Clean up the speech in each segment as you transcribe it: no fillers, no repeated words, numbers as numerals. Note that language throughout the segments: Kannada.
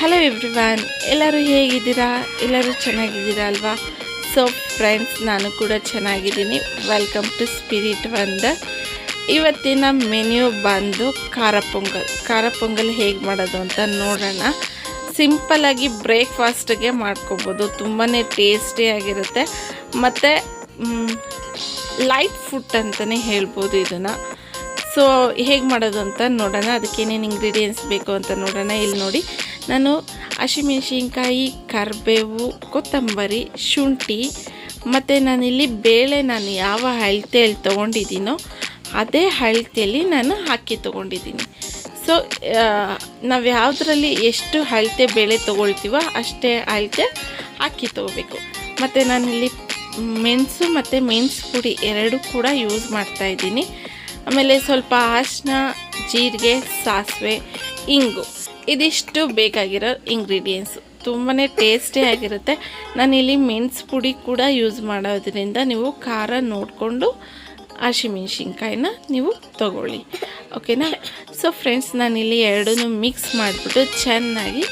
ಹಲೋ ಎವ್ರಿವನ್, ಎಲ್ಲರೂ ಹೇಗಿದ್ದೀರಾ? ಎಲ್ಲರೂ ಚೆನ್ನಾಗಿದ್ದೀರಾ ಅಲ್ವಾ? ಸೊ ಫ್ರೆಂಡ್ಸ್, ನಾನು ಕೂಡ ಚೆನ್ನಾಗಿದ್ದೀನಿ. Welcome to spirit wonder. ಇವತ್ತಿನ ಮೆನ್ಯೂ ಬಂದು ಖಾರ ಪೊಂಗಲ್ ಹೇಗೆ ಮಾಡೋದು ಅಂತ ನೋಡೋಣ. ಸಿಂಪಲ್ಲಾಗಿ ಬ್ರೇಕ್ಫಾಸ್ಟ್ಗೆ ಮಾಡ್ಕೊಬೋದು. ತುಂಬಾ ಟೇಸ್ಟಿಯಾಗಿರುತ್ತೆ ಮತ್ತು ಲೈಟ್ ಫುಡ್ ಅಂತಲೇ ಹೇಳ್ಬೋದು ಇದನ್ನು. ಸೊ ಹೇಗೆ ಮಾಡೋದು ಅಂತ ನೋಡೋಣ. ಅದಕ್ಕೇನೇನು ಇಂಗ್ರೀಡಿಯೆಂಟ್ಸ್ ಬೇಕು ಅಂತ ನೋಡೋಣ. ಇಲ್ಲಿ ನೋಡಿ, ನಾನು ಹಸಿಮೆಣಸಿನ್ಕಾಯಿ, ಕರಿಬೇವು, ಕೊತ್ತಂಬರಿ, ಶುಂಠಿ ಮತ್ತು ನಾನಿಲ್ಲಿ ಬೇಳೆ ನಾನು ಯಾವ ಅಳತೆಯಲ್ಲಿ ತೊಗೊಂಡಿದ್ದೀನೋ ಅದೇ ಅಳತೆಯಲ್ಲಿ ನಾನು ಹಾಕಿ ತೊಗೊಂಡಿದ್ದೀನಿ. ಸೊ ನಾವು ಯಾವುದರಲ್ಲಿ ಎಷ್ಟು ಅಳತೆ ಬೇಳೆ ತೊಗೊಳ್ತೀವೋ ಅಷ್ಟೇ ಅಳತೆ ಹಾಕಿ ತೊಗೋಬೇಕು. ಮತ್ತು ನಾನಿಲ್ಲಿ ಮೆಣಸು ಮತ್ತು ಮೆಣಸು ಪುಡಿ ಎರಡೂ ಕೂಡ ಯೂಸ್ ಮಾಡ್ತಾಯಿದ್ದೀನಿ. ಆಮೇಲೆ ಸ್ವಲ್ಪ ಅರಿಶಿನ, ಜೀರಿಗೆ, ಸಾಸಿವೆ, ಇಂಗು, ಇದಿಷ್ಟು ಬೇಕಾಗಿರೋ ಇಂಗ್ರೀಡಿಯೆಂಟ್ಸು. ತುಂಬಾ ಟೇಸ್ಟಿಯಾಗಿರುತ್ತೆ. ನಾನಿಲ್ಲಿ ಮೆಣಸು ಪುಡಿ ಕೂಡ ಯೂಸ್ ಮಾಡೋದ್ರಿಂದ ನೀವು ಖಾರ ನೋಡಿಕೊಂಡು ಹಸಿಮೆಣ್ಸಿನ್ಕಾಯಿನ ನೀವು ತಗೊಳ್ಳಿ, ಓಕೆನಾ? ಸೊ ಫ್ರೆಂಡ್ಸ್, ನಾನಿಲ್ಲಿ ಎರಡೂ ಮಿಕ್ಸ್ ಮಾಡಿಬಿಟ್ಟು ಚೆನ್ನಾಗಿ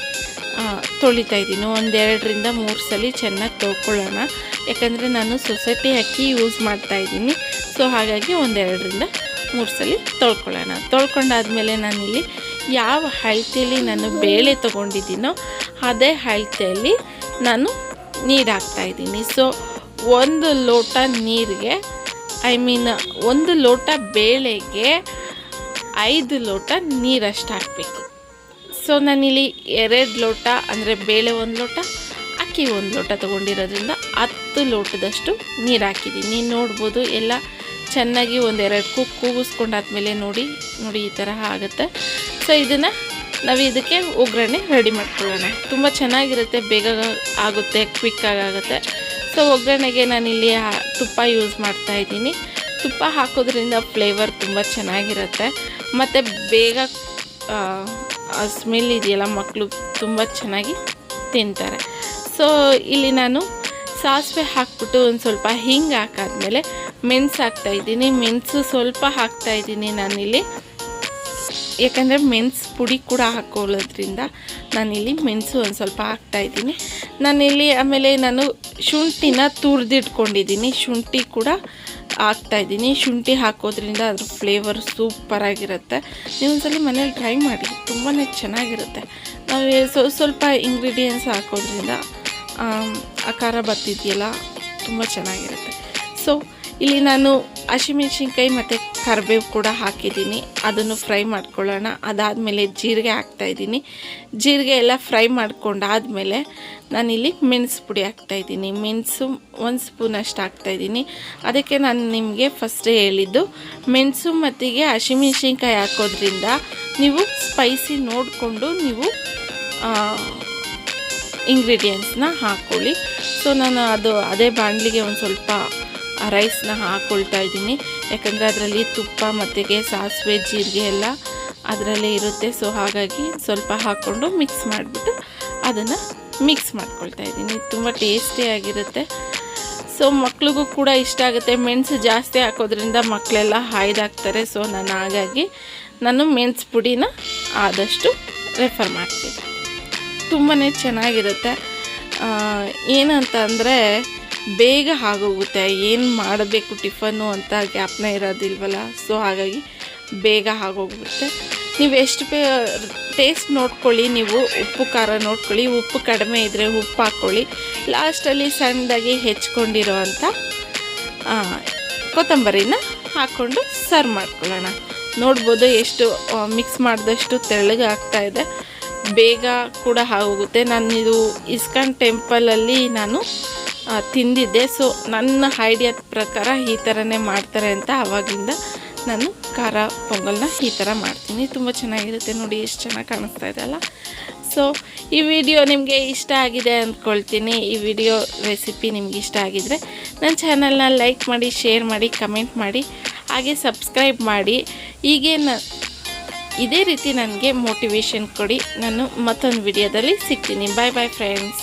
ತೊಳಿತಾ ಇದ್ದೀನಿ. 1-2 3 ಸಲ ಚೆನ್ನಾಗಿ ತೊಳ್ಕೊಳ್ಳೋಣ. ಯಾಕಂದರೆ ನಾನು ಸೊಸೈಟಿ ಅಕ್ಕಿ ಯೂಸ್ ಮಾಡ್ತಾಯಿದ್ದೀನಿ. ಸೊ ಹಾಗಾಗಿ 1-2 3 ಸಲ ತೊಳ್ಕೊಳ್ಳೋಣ. ತೊಳ್ಕೊಂಡಾದ್ಮೇಲೆ ನಾನಿಲ್ಲಿ ಯಾವ ಅಳತೆಯಲ್ಲಿ ನಾನು ಬೇಳೆ ತೊಗೊಂಡಿದ್ದೀನೋ ಅದೇ ಅಳತೆಯಲ್ಲಿ ನಾನು ನೀರು ಹಾಕ್ತಾಯಿದ್ದೀನಿ. ಸೊ 1 ಲೋಟ ನೀರಿಗೆ, ಒಂದು ಲೋಟ ಬೇಳೆಗೆ 5 ಲೋಟ ನೀರಷ್ಟು ಹಾಕಬೇಕು. ಸೊ ನಾನಿಲ್ಲಿ 2 ಲೋಟ ಅಂದರೆ ಬೇಳೆ 1 ಲೋಟ, ಅಕ್ಕಿ 1 ಲೋಟ ತೊಗೊಂಡಿರೋದ್ರಿಂದ 10 ಲೋಟದಷ್ಟು ನೀರು ಹಾಕಿದ್ದೀನಿ. ನೋಡ್ಬೋದು, ಎಲ್ಲ ಚೆನ್ನಾಗಿ 1-2 ಕೂಗಿಸ್ಕೊಂಡಾದ್ಮೇಲೆ ನೋಡಿ ಈ ಥರ ಆಗುತ್ತೆ. ಸೊ ಇದನ್ನು ನಾವು ಇದಕ್ಕೆ ಒಗ್ಗರಣೆ ರೆಡಿ ಮಾಡ್ಕೊಳ್ಳೋಣ. ತುಂಬ ಚೆನ್ನಾಗಿರುತ್ತೆ, ಬೇಗ ಆಗುತ್ತೆ, ಕ್ವಿಕ್ಕಾಗಿ ಆಗುತ್ತೆ. ಸೊ ಒಗ್ಗರಣೆಗೆ ನಾನಿಲ್ಲಿ ತುಪ್ಪ ಯೂಸ್ ಮಾಡ್ತಾಯಿದ್ದೀನಿ. ತುಪ್ಪ ಹಾಕೋದ್ರಿಂದ ಫ್ಲೇವರ್ ತುಂಬ ಚೆನ್ನಾಗಿರುತ್ತೆ ಮತ್ತು ಬೇಗ ಸ್ಮೆಲ್ ಇದೆಯಲ್ಲ, ಮಕ್ಕಳು ತುಂಬ ಚೆನ್ನಾಗಿ ತಿಂತಾರೆ. ಸೊ ಇಲ್ಲಿ ನಾನು ಸಾಸಿವೆ ಹಾಕ್ಬಿಟ್ಟು ಒಂದು ಸ್ವಲ್ಪ ಹಿಂಗೆ ಹಾಕಾದ್ಮೇಲೆ ಮೆಣಸು ಹಾಕ್ತಾಯಿದ್ದೀನಿ. ಮೆಣಸು ಸ್ವಲ್ಪ ಹಾಕ್ತಾಯಿದ್ದೀನಿ ನಾನಿಲ್ಲಿ, ಯಾಕಂದರೆ ಮೆಣಸು ಪುಡಿ ಕೂಡ ಹಾಕೊಳ್ಳೋದ್ರಿಂದ ನಾನಿಲ್ಲಿ ಮೆಣಸು ಒಂದು ಸ್ವಲ್ಪ ಹಾಕ್ತಾಯಿದ್ದೀನಿ. ನಾನಿಲ್ಲಿ ಆಮೇಲೆ ನಾನು ಶುಂಠಿನ ತುರಿದಿಟ್ಕೊಂಡಿದ್ದೀನಿ, ಶುಂಠಿ ಕೂಡ ಹಾಕ್ತಾಯಿದ್ದೀನಿ. ಶುಂಠಿ ಹಾಕೋದ್ರಿಂದ ಅದ್ರ ಫ್ಲೇವರ್ ಸೂಪರಾಗಿರುತ್ತೆ. ನೀವು ಒಂದ್ಸಲ ಮನೇಲಿ ಟ್ರೈ ಮಾಡಿ, ತುಂಬಾ ಚೆನ್ನಾಗಿರುತ್ತೆ. ನಾವು ಸ್ವಲ್ಪ ಇಂಗ್ರೀಡಿಯೆಂಟ್ಸ್ ಹಾಕೋದ್ರಿಂದ ಆ ಖಾರ ಬರ್ತಿದೆಯಲ್ಲ, ತುಂಬ ಚೆನ್ನಾಗಿರುತ್ತೆ. ಸೊ ಇಲ್ಲಿ ನಾನು ಹಸಿಮೆಣ್ಸಿನ್ಕಾಯಿ ಮತ್ತು ಕರಿಬೇವು ಕೂಡ ಹಾಕಿದ್ದೀನಿ. ಅದನ್ನು ಫ್ರೈ ಮಾಡ್ಕೊಳ್ಳೋಣ. ಅದಾದಮೇಲೆ ಜೀರಿಗೆ ಹಾಕ್ತಾಯಿದ್ದೀನಿ. ಜೀರಿಗೆ ಎಲ್ಲ ಫ್ರೈ ಮಾಡ್ಕೊಂಡಾದಮೇಲೆ ನಾನಿಲ್ಲಿ ಮೆಣಸು ಪುಡಿ ಹಾಕ್ತಾಯಿದ್ದೀನಿ. ಮೆಣಸು 1 ಸ್ಪೂನಷ್ಟು ಹಾಕ್ತಾಯಿದ್ದೀನಿ. ಅದಕ್ಕೆ ನಾನು ನಿಮಗೆ ಫಸ್ಟೇ ಹೇಳಿದ್ದು, ಮೆಣಸು ಮತ್ತಿಗೆ ಹಸಿಮೆಣ್ಸಿನ್ಕಾಯಿ ಹಾಕೋದ್ರಿಂದ ನೀವು ಸ್ಪೈಸಿ ನೋಡಿಕೊಂಡು ನೀವು ಇಂಗ್ರೀಡಿಯೆಂಟ್ಸ್ನ ಹಾಕ್ಕೊಳ್ಳಿ. ಸೊ ನಾನು ಅದೇ ಬಾಣಲಿಗೆ ಒಂದು ಸ್ವಲ್ಪ ರೈಸ್ನ ಹಾಕ್ಕೊಳ್ತಾ ಇದ್ದೀನಿ. ಯಾಕಂದರೆ ಅದರಲ್ಲಿ ತುಪ್ಪ ಮತ್ತು ಸಾಸಿವೆ, ಜೀರಿಗೆ ಎಲ್ಲ ಅದರಲ್ಲೇ ಇರುತ್ತೆ. ಸೊ ಹಾಗಾಗಿ ಸ್ವಲ್ಪ ಹಾಕ್ಕೊಂಡು ಮಿಕ್ಸ್ ಮಾಡಿಬಿಟ್ಟು ಅದನ್ನು ಮಿಕ್ಸ್ ಮಾಡ್ಕೊಳ್ತಾ ಇದ್ದೀನಿ. ತುಂಬ ಟೇಸ್ಟಿಯಾಗಿರುತ್ತೆ. ಸೊ ಮಕ್ಳಿಗೂ ಕೂಡ ಇಷ್ಟ ಆಗುತ್ತೆ. ಮೆಣಸು ಜಾಸ್ತಿ ಹಾಕೋದ್ರಿಂದ ಮಕ್ಕಳೆಲ್ಲ ಹಾಯ್ದಾಕ್ತಾರೆ. ಸೊ ಹಾಗಾಗಿ ನಾನು ಮೆಣಸು ಪುಡಿನ ಆದಷ್ಟು ರೆಫರ್ ಮಾಡ್ತೀನಿ. ತುಂಬಾ ಚೆನ್ನಾಗಿರುತ್ತೆ. ಏನಂತ ಅಂದರೆ ಬೇಗ ಆಗೋಗುತ್ತೆ. ಏನು ಮಾಡಬೇಕು ಟಿಫನ್ನು ಅಂತ ಜ್ಞಾಪನ ಇರೋದಿಲ್ವಲ್ಲ. ಸೊ ಹಾಗಾಗಿ ಬೇಗ ಆಗೋಗುತ್ತೆ. ನೀವು ಎಷ್ಟು ಟೇಸ್ಟ್ ನೋಡ್ಕೊಳ್ಳಿ, ನೀವು ಉಪ್ಪು ಖಾರ ನೋಡ್ಕೊಳ್ಳಿ. ಉಪ್ಪು ಕಡಿಮೆ ಇದ್ದರೆ ಉಪ್ಪು ಹಾಕ್ಕೊಳ್ಳಿ. ಲಾಸ್ಟಲ್ಲಿ ಸಣ್ಣದಾಗಿ ಹೆಚ್ಕೊಂಡಿರೋ ಅಂಥ ಕೊತ್ತಂಬರಿನ ಹಾಕ್ಕೊಂಡು ಸರ್ವ್ ಮಾಡ್ಕೊಳ್ಳೋಣ. ನೋಡ್ಬೋದು ಎಷ್ಟು ಮಿಕ್ಸ್ ಮಾಡಿದಷ್ಟು ತೆಳ್ಳಗೆ ಆಗ್ತಾಯಿದೆ, ಬೇಗ ಕೂಡ ಆಗೋಗುತ್ತೆ. ನಾನು ಇದು ಇಸ್ಕಾನ್ ಟೆಂಪಲಲ್ಲಿ ನಾನು ತಿಂದಿದ್ದೆ. ಸೊ ನನ್ನ ಐಡಿಯಾದ ಪ್ರಕಾರ ಈ ಥರನೇ ಮಾಡ್ತಾರೆ ಅಂತ ಆವಾಗಿಂದ ನಾನು ಖಾರ ಪೊಂಗಲ್ನ ಈ ಥರ ಮಾಡ್ತೀನಿ. ತುಂಬ ಚೆನ್ನಾಗಿರುತ್ತೆ. ನೋಡಿ ಎಷ್ಟು ಚೆನ್ನಾಗಿ ಕಾಣಿಸ್ತಾ ಇದೆ ಅಲ್ಲ. ಸೊ ಈ ವಿಡಿಯೋ ನಿಮಗೆ ಇಷ್ಟ ಆಗಿದೆ ಅಂದ್ಕೊಳ್ತೀನಿ. ಈ ವಿಡಿಯೋ ರೆಸಿಪಿ ನಿಮ್ಗೆ ಇಷ್ಟ ಆಗಿದರೆ ನನ್ನ ಚಾನಲ್ನ ಲೈಕ್ ಮಾಡಿ, ಶೇರ್ ಮಾಡಿ, ಕಮೆಂಟ್ ಮಾಡಿ, ಹಾಗೆ ಸಬ್ಸ್ಕ್ರೈಬ್ ಮಾಡಿ. ಇದೇ ರೀತಿ ನನಗೆ ಮೋಟಿವೇಶನ್ ಕೊಡಿ. ನಾನು ಮತ್ತೊಂದು ವಿಡಿಯೋದಲ್ಲಿ ಸಿಗ್ತೀನಿ. ಬಾಯ್ ಬಾಯ್ ಫ್ರೆಂಡ್ಸ್.